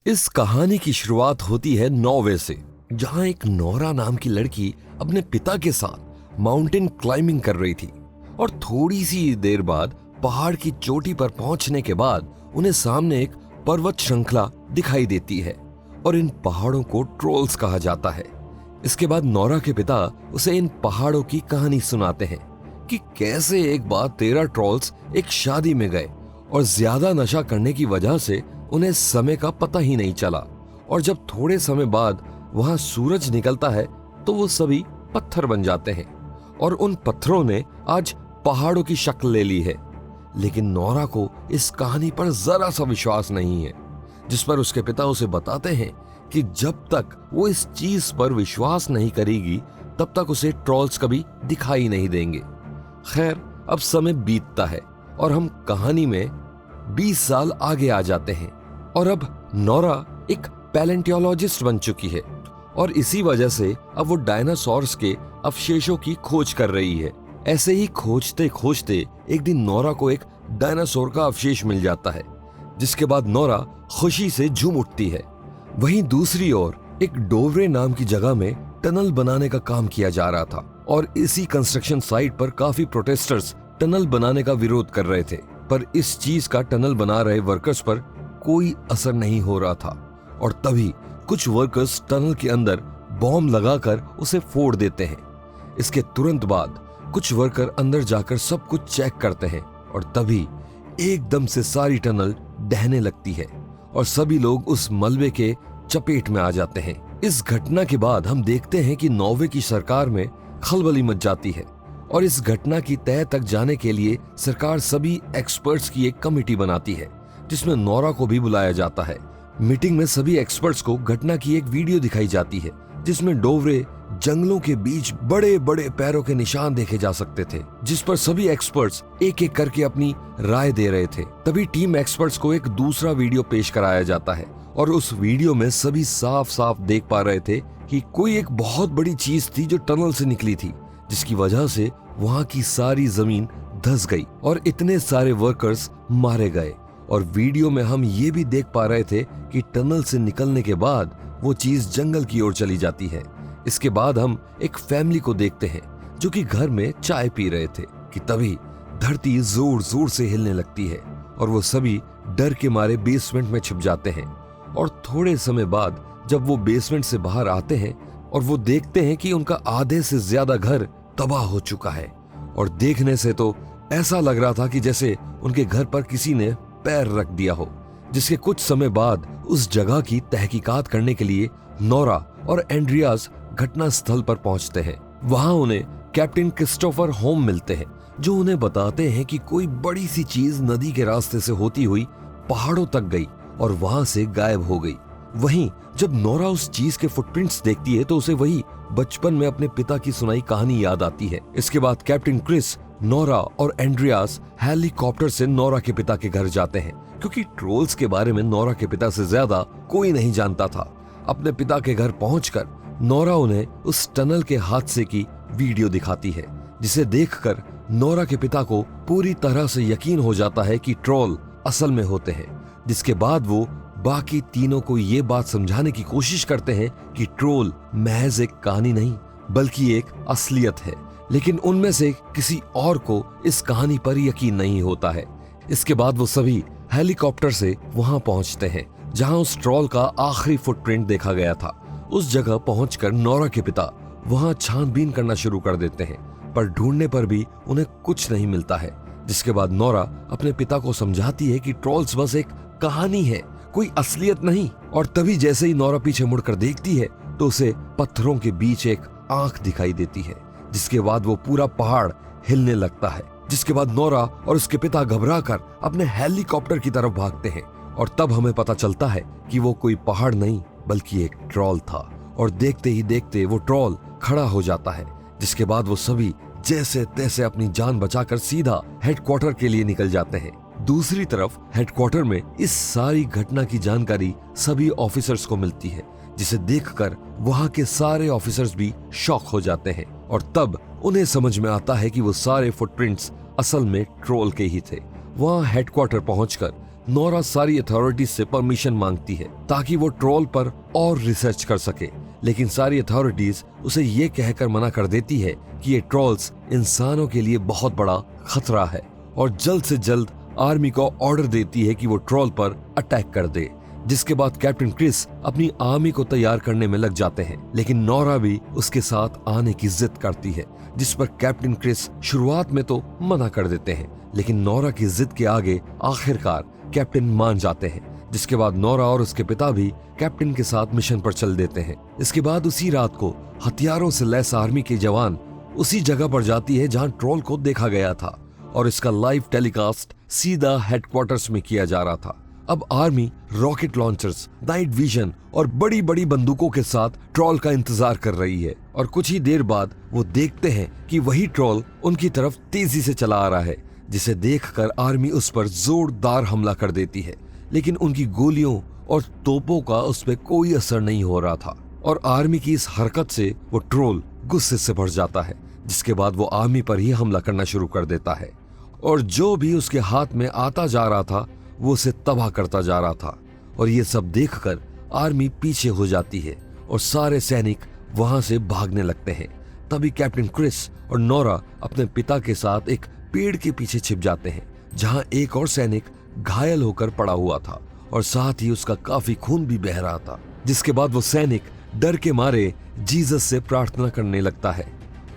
इस कहानी की शुरुआत होती है नॉर्वे से, जहां एक नोरा नाम की लड़की अपने पिता के साथ माउंटेन क्लाइंबिंग कर रही थी और थोड़ी सी देर बाद पहाड़ की चोटी पर पहुंचने के बाद उन्हें सामने एक पर्वत श्रृंखला दिखाई देती है और इन पहाड़ों को ट्रोल्स कहा जाता है। इसके बाद नोरा के पिता उसे इन पहाड़ों की कहानी सुनाते हैं कि कैसे एक बार 13 ट्रोल्स एक शादी में गए और ज्यादा नशा करने की वजह से उन्हें समय का पता ही नहीं चला, और जब थोड़े समय बाद वहां सूरज निकलता है तो वो सभी पत्थर बन जाते हैं और उन पत्थरों ने आज पहाड़ों की शक्ल ले ली है। लेकिन नोरा को इस कहानी पर जरा सा विश्वास नहीं है, जिस पर उसके पिता उसे बताते हैं कि जब तक वो इस चीज पर विश्वास नहीं करेगी तब तक उसे ट्रोल्स कभी दिखाई नहीं देंगे। खैर, अब समय बीतता है और हम कहानी में 20 साल आगे आ जाते हैं और अब नोरा एक पैलेंटियोलॉजिस्ट बन चुकी है और इसी वजह से अब वो डायनासोर्स के अवशेषों की खोज कर रही है। ऐसे ही खोजते खोजते एक दिन नोरा को एक डायनासोर का अवशेष मिल जाता है, जिसके बाद नोरा खुशी से झूम उठती है। वहीं दूसरी ओर एक डोवरे नाम की जगह में टनल बनाने का काम किया जा रहा था और इसी कंस्ट्रक्शन साइट पर काफी प्रोटेस्टर्स टनल बनाने का विरोध कर रहे थे, पर इस चीज का टनल बना रहे वर्कर्स पर कोई असर नहीं हो रहा था। और तभी कुछ वर्कर्स टनल के अंदर बॉम्ब लगाकर उसे फोड़ देते हैं। इसके तुरंत बाद कुछ वर्कर अंदर जाकर सब कुछ चेक करते हैं और तभी एकदम से सारी टनल ढहने लगती है और सभी लोग उस मलबे के चपेट में आ जाते हैं। इस घटना के बाद हम देखते हैं कि नॉर्वे की सरकार में खलबली मच जाती है और इस घटना की तह तक जाने के लिए सरकार सभी एक्सपर्ट्स की एक कमेटी बनाती है, जिसमें नोरा को भी बुलाया जाता है। मीटिंग में सभी एक्सपर्ट्स को घटना की एक वीडियो दिखाई जाती है, जिसमें डोवरे जंगलों के बीच बड़े बड़े पैरों के निशान देखे जा सकते थे, जिस पर सभी एक्सपर्ट्स एक एक करके अपनी राय दे रहे थे। तभी टीम एक्सपर्ट्स को एक दूसरा वीडियो पेश कराया जाता है और उस वीडियो में सभी साफ साफ देख पा रहे थे कि कोई एक बहुत बड़ी चीज थी जो टनल से निकली थी, जिसकी वजह से वहां की सारी जमीन धंस गई और इतने सारे वर्कर्स मारे गए। और वीडियो में हम ये भी देख पा रहे थे कि टनल से निकलने के बाद वो चीज जंगल की ओर चली जाती है। इसके बाद हम एक फैमिली को देखते हैं जो कि घर में चाय पी रहे थे कि तभी धरती जोर जोर से हिलने लगती है और वो सभी डर के मारे बेसमेंट में छिप जाते हैं। और थोड़े समय बाद जब वो बेसमेंट से बाहर आते हैं और वो देखते हैं कि उनका आधे से ज्यादा घर तबाह हो चुका है और देखने से तो ऐसा लग रहा था कि जैसे उनके घर पर किसी ने पैर रख दिया हो। जिसके कुछ समय बाद उस जगह की तहकीकात करने के लिए नोरा और एंड्रियास घटना स्थल पर पहुंचते हैं। वहां उन्हें कैप्टन क्रिस्टोफर होम मिलते हैं, जो उन्हें बताते हैं कि कोई बड़ी सी चीज नदी के रास्ते से होती हुई पहाड़ों तक गई और वहां से गायब हो गई। वहीं जब नोरा उस चीज के फुटप्रिंट्स देखती है तो उसे वही बचपन में अपने पिता की सुनाई कहानी याद आती है। इसके बाद कैप्टन क्रिस, नोरा और एंड्रियास हेलीकॉप्टर से नोरा के पिता के घर जाते हैं, क्योंकि ट्रोल्स के बारे में नोरा के पिता से ज्यादा कोई नहीं जानता था। अपने पिता के घर पहुंचकर नोरा उन्हें उस टनल के हादसे की वीडियो दिखाती है, जिसे देखकर नोरा के पिता को पूरी तरह से यकीन हो जाता है कि ट्रोल असल में होते हैं। जिसके बाद वो बाकी तीनों को ये बात समझाने की कोशिश करते हैं कि ट्रोल महज एक कहानी नहीं बल्कि एक असलियत है, लेकिन उनमें से किसी और को इस कहानी पर यकीन नहीं होता है। इसके बाद वो सभी हेलीकॉप्टर से वहां पहुंचते हैं जहां उस ट्रोल का आखिरी फुटप्रिंट देखा गया था। उस जगह पहुंचकर नोरा के पिता वहां छानबीन करना शुरू कर देते हैं, पर ढूंढने पर भी उन्हें कुछ नहीं मिलता है। जिसके बाद नोरा अपने पिता को समझाती है कि ट्रोल्स बस एक कहानी है, कोई असलियत नहीं। और तभी जैसे ही नोरा पीछे मुड़कर देखती है तो उसे पत्थरों के बीच एक आंख दिखाई देती है, जिसके बाद वो पूरा पहाड़ हिलने लगता है। जिसके बाद नोरा और उसके पिता घबराकर अपने हेलीकॉप्टर की तरफ भागते हैं और तब हमें पता चलता है कि वो कोई पहाड़ नहीं बल्कि एक ट्रोल था और देखते ही देखते वो ट्रोल खड़ा हो जाता है। जिसके बाद वो सभी जैसे तैसे अपनी जान बचाकर सीधा हेडक्वार्टर के लिए निकल जाते हैं। दूसरी तरफ हेडक्वार्टर में इस सारी घटना की जानकारी सभी ऑफिसर्स को मिलती है, जिसे देखकर वहां के सारे ऑफिसर्स भी शॉक हो जाते हैं और तब उन्हें समझ में आता है कि वो सारे फुटप्रिंट्स असल में ट्रोल के ही थे। वहां हेडक्वार्टर पहुंचकर नोरा सारी अथॉरिटीज से परमिशन मांगती है ताकि वो ट्रोल पर और रिसर्च कर सके, लेकिन सारी अथॉरिटीज उसे ये कहकर मना कर देती है कि ये ट्रोल्स इंसानों के लिए बहुत बड़ा खतरा है और जल्द से जल्द आर्मी को ऑर्डर देती है कि वो ट्रोल पर अटैक कर दे। जिसके बाद कैप्टन क्रिस अपनी आर्मी को तैयार करने में लग जाते हैं, लेकिन नोरा भी उसके साथ आने की जिद करती है, जिस पर कैप्टन क्रिस शुरुआत में तो मना कर देते हैं, लेकिन नोरा की जिद के आगे आखिरकार कैप्टन मान जाते हैं। जिसके बाद नोरा और उसके पिता भी कैप्टन के साथ मिशन पर चल देते हैं। इसके बाद उसी रात को हथियारों से लैस आर्मी के जवान उसी जगह पर जाती है जहां ट्रोल को देखा गया था और इसका लाइव टेलीकास्ट सीधा हेडक्वार्टर्स में किया जा रहा था। अब army rocket launchers, night vision और बड़ी बड़ी बंदूकों के साथ ट्रोल का इंतजार कर रही है और कुछ ही देर बाद वो देखते हैं कि वही ट्रोल उनकी तरफ तेजी से चला आ रहा है, जिसे देखकर आर्मी उस पर जोरदार हमला कर देती है, लेकिन उनकी गोलियों और तोपों का उस पर कोई असर नहीं हो रहा था और आर्मी की इस हरकत से वो ट्रोल गुस्से से भर जाता है। जिसके बाद वो आर्मी पर ही हमला करना शुरू कर देता है और जो भी उसके हाथ में आता जा रहा था वो उसे तबाह करता जा रहा था और ये सब देखकर आर्मी पीछे हो जाती है और सारे सैनिक वहां से भागने लगते हैं। तभी कैप्टन क्रिस और नोरा अपने पिता के साथ एक पेड़ के पीछे छिप जाते हैं, जहां एक और सैनिक घायल होकर पड़ा हुआ था और साथ ही उसका काफी खून भी बह रहा था। जिसके बाद वो सैनिक डर के मारे जीसस से प्रार्थना करने लगता है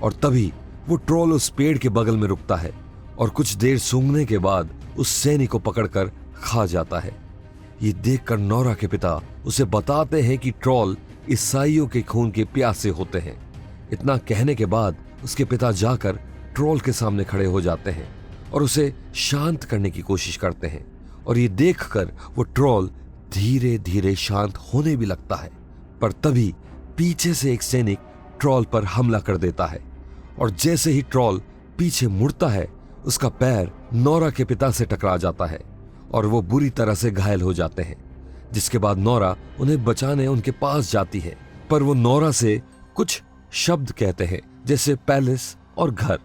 और तभी वो ट्रोल उस पेड़ के बगल में रुकता है और कुछ देर सूंघने के बाद उस सैनिक को पकड़कर खा जाता है। ये देखकर नोरा के पिता उसे बताते हैं कि ट्रोल ईसाइयों के खून के प्यासे होते हैं। इतना कहने के बाद उसके पिता जाकर ट्रोल के सामने खड़े हो जाते हैं और उसे शांत करने की कोशिश करते हैं और ये देखकर वो ट्रोल धीरे धीरे शांत होने भी लगता है। पर तभी पीछे से एक सैनिक ट्रोल पर हमला कर देता है और जैसे ही ट्रोल पीछे मुड़ता है उसका पैर नोरा के पिता से टकरा जाता है और वो बुरी तरह से घायल हो जाते हैं। जिसके बाद नोरा उन्हें बचाने उनके पास जाती है, पर वो नोरा से कुछ शब्द कहते हैं जैसे पैलेस और घर,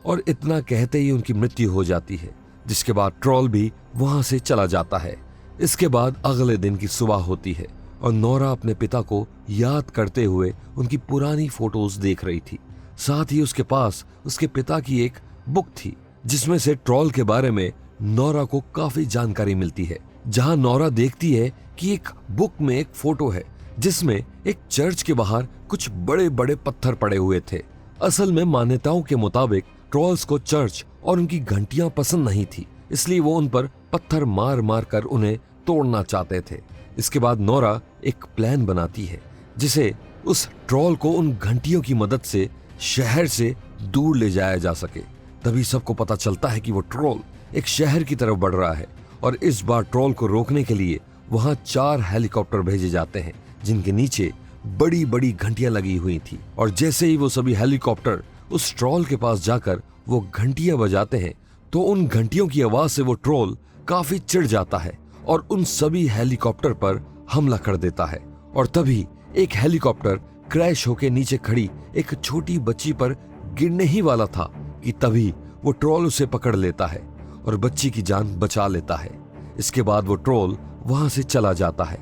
और इतना कहते ही उनकी मृत्यु हो जाती है। जिसके बाद ट्रोल भी वहां से चला जाता है। इसके बाद अगले दिन की सुबह होती है और नोरा अपने पिता को याद करते हुए उनकी पुरानी फोटोज देख रही थी। साथ ही उसके पास उसके पिता की एक बुक थी जिसमें से ट्रोल के बारे में नोरा को काफी जानकारी मिलती है, जहां नोरा देखती है कि एक बुक में एक फोटो है जिसमें एक चर्च के बाहर कुछ बड़े बड़े पत्थर पड़े हुए थे। असल में मान्यताओं के मुताबिक ट्रोल्स को चर्च और उनकी घंटियां पसंद नहीं थी, इसलिए वो उन पर पत्थर मार मार कर उन्हें तोड़ना चाहते थे। इसके बाद नोरा एक प्लान बनाती है जिसे उस ट्रोल को उन घंटियों की मदद से शहर से दूर ले जाया जा सके। तभी सबको पता चलता है कि वो ट्रोल एक शहर की तरफ बढ़ रहा है और इस बार ट्रोल को रोकने के लिए वहां 4 हेलीकॉप्टर भेजे जाते हैं जिनके नीचे बड़ी बड़ी घंटियां लगी हुई थी। और जैसे ही वो सभी हेलीकॉप्टर उस ट्रोल के पास जाकर वो घंटियां बजाते हैं तो उन घंटियों की आवाज से वो ट्रोल काफी चिढ़ जाता है और उन सभी हेलीकॉप्टर पर हमला कर देता है। और तभी एक हेलीकॉप्टर क्रैश होकर नीचे खड़ी एक छोटी बच्ची पर गिरने ही वाला था कि तभी वो ट्रोल उसे पकड़ लेता है और बच्ची की जान बचा लेता है। इसके बाद वो ट्रोल वहां से चला जाता है।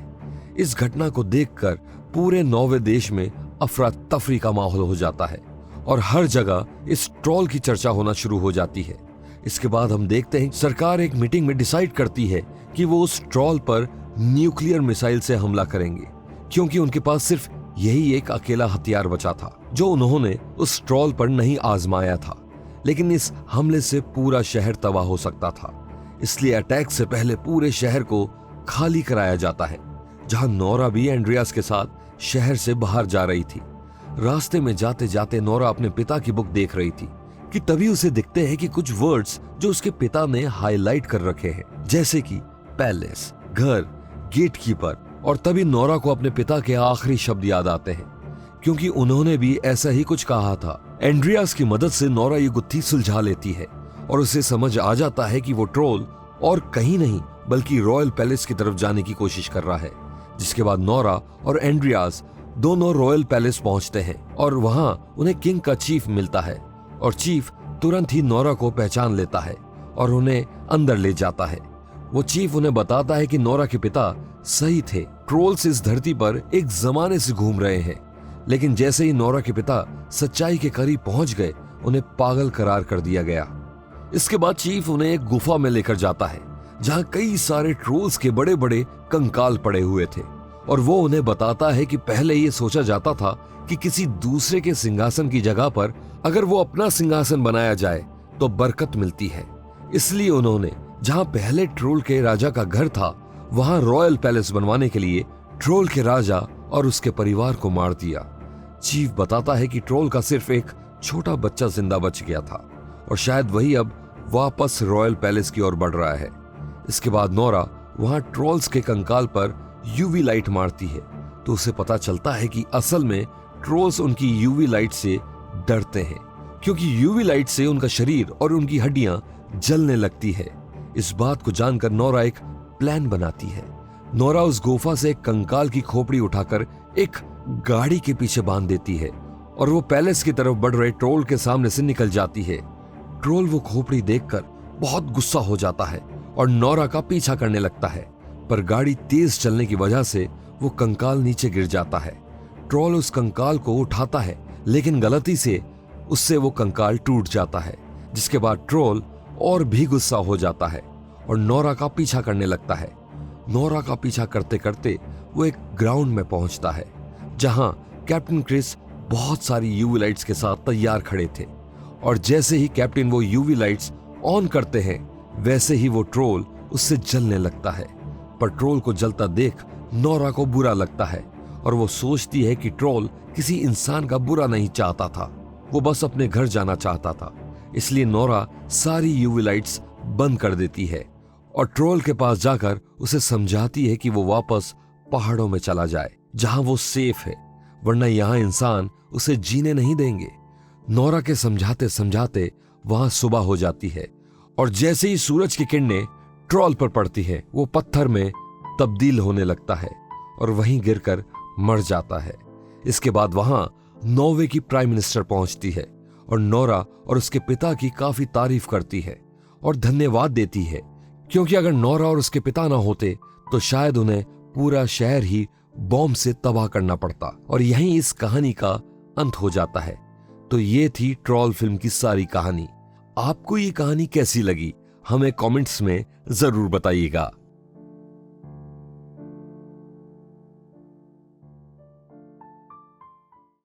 इस घटना को देखकर पूरे नॉर्वे देश में अफरा तफरी का माहौल हो जाता है और हर जगह इस ट्रोल की चर्चा होना शुरू हो जाती है। इसके बाद हम देखते हैं सरकार एक मीटिंग में डिसाइड करती है कि वो उस ट्रोल पर न्यूक्लियर मिसाइल से हमला करेंगे, क्योंकि उनके पास सिर्फ यही एक अकेला हथियार बचा था जो उन्होंने उस ट्रोल पर नहीं आजमाया था। लेकिन इस हमले से पूरा शहर तबाह हो सकता था, इसलिए अटैक से पहले पूरे शहर को खाली कराया जाता है। जहां नोरा भी एंड्रियास के साथ शहर से बाहर जा रही थी। रास्ते में जाते जाते नोरा अपने पिता की बुक देख रही थी कि तभी उसे दिखते हैं कि कुछ वर्ड्स जो उसके पिता ने हाईलाइट कर रखे हैं, जैसे कि पैलेस, घर, गेटकीपर। और तभी नोरा को अपने पिता के आखिरी शब्द याद आते हैं, क्योंकि उन्होंने भी ऐसा ही कुछ कहा था। एंड्रियास की मदद से नोरा ये गुत्थी सुलझा लेती है और उसे समझ आ जाता है कि वो ट्रोल और कहीं नहीं बल्कि रॉयल पैलेस की तरफ जाने की कोशिश कर रहा है। जिसके बाद नोरा और एंड्रियास दोनों रॉयल पैलेस पहुंचते हैं और वहां उन्हें किंग का चीफ मिलता है और चीफ तुरंत ही नोरा को पहचान लेता है और उन्हें अंदर ले जाता है। वो चीफ उन्हें बताता है कि नोरा के पिता सही थे, ट्रोल्स इस धरती पर एक जमाने से घूम रहे हैं। लेकिन जैसे ही नोरा के पिता सच्चाई के करीब पहुंच गए, उन्हें पागल करार कर दिया गया। इसके बाद चीफ उन्हें एक गुफा में लेकर जाता है जहां कई सारे ट्रोल्स के बड़े बड़े कंकाल पड़े हुए थे, और वो उन्हें बताता है कि पहले ये सोचा जाता था कि किसी दूसरे के सिंहासन की जगह पर अगर वो अपना सिंहासन बनाया जाए तो बरकत मिलती है। इसलिए उन्होंने जहां पहले ट्रोल के राजा का घर था, वहां रॉयल पैलेस बनवाने के लिए ट्रोल के राजा और उसके परिवार को मार दिया। चीफ बताता है कि ट्रोल का सिर्फ एक छोटा बच्चा जिंदा बच गया था और शायद वही अब वापस रॉयल पैलेस की ओर बढ़ रहा है। इसके बाद नोरा वहां ट्रोल्स के कंकाल पर यूवी लाइट मारती है तो उसे पता चलता है कि असल में ट्रोल्स उनकी यूवी लाइट से डरते हैं, क्योंकि यूवी लाइट से उनका शरीर और उनकी हड्डियां जलने लगती है। इस बात को जानकर नोरा एक प्लान बनाती है। नोरा उस गुफा से एक कंकाल की खोपड़ी उठाकर एक गाड़ी के पीछे बांध देती है और वो पैलेस की तरफ बढ़ रहे ट्रोल के सामने से निकल जाती है। ट्रोल वो खोपड़ी देखकर बहुत गुस्सा हो जाता है और नोरा का पीछा करने लगता है, पर गाड़ी तेज चलने की वजह से वो कंकाल नीचे गिर जाता है। ट्रोल उस कंकाल को उठाता है, लेकिन गलती से उससे वो कंकाल टूट जाता है, जिसके बाद ट्रोल और भी गुस्सा हो जाता है और नोरा का पीछा करने लगता है। नोरा का पीछा करते करते वो एक ग्राउंड में पहुंचता है जहां कैप्टन क्रिस बहुत सारी यूवी लाइट्स के साथ तैयार खड़े थे, और जैसे ही कैप्टन वो यूवी लाइट्स ऑन करते हैं वैसे ही वो ट्रोल उससे जलने लगता है। पर ट्रोल को जलता देख नोरा को बुरा लगता है और वो सोचती है कि ट्रोल किसी इंसान का बुरा नहीं चाहता था, वो बस अपने घर जाना चाहता था। इसलिए नोरा सारी यूवी लाइट्स बंद कर देती है और ट्रोल के पास जाकर उसे समझाती है कि वो वापस पहाड़ों में चला जाए जहां वो सेफ है, वरना यहां इंसान उसे जीने नहीं देंगे। नोरा के समझाते समझाते वहां सुबह हो जाती है और जैसे ही सूरज की किरणें ट्रोल पर पड़ती है वो पत्थर में तब्दील होने लगता है और वहीं गिरकर मर जाता है। इसके बाद वहां नॉर्वे की प्राइम मिनिस्टर पहुंचती है और नोरा और उसके पिता की काफी तारीफ करती है और धन्यवाद देती है, क्योंकि अगर नोरा और उसके पिता ना होते तो शायद उन्हें पूरा शहर ही बॉम्ब से तबाह करना पड़ता। और यहीं इस कहानी का अंत हो जाता है। तो ये थी ट्रोल फिल्म की सारी कहानी। आपको ये कहानी कैसी लगी हमें कमेंट्स में जरूर बताइएगा।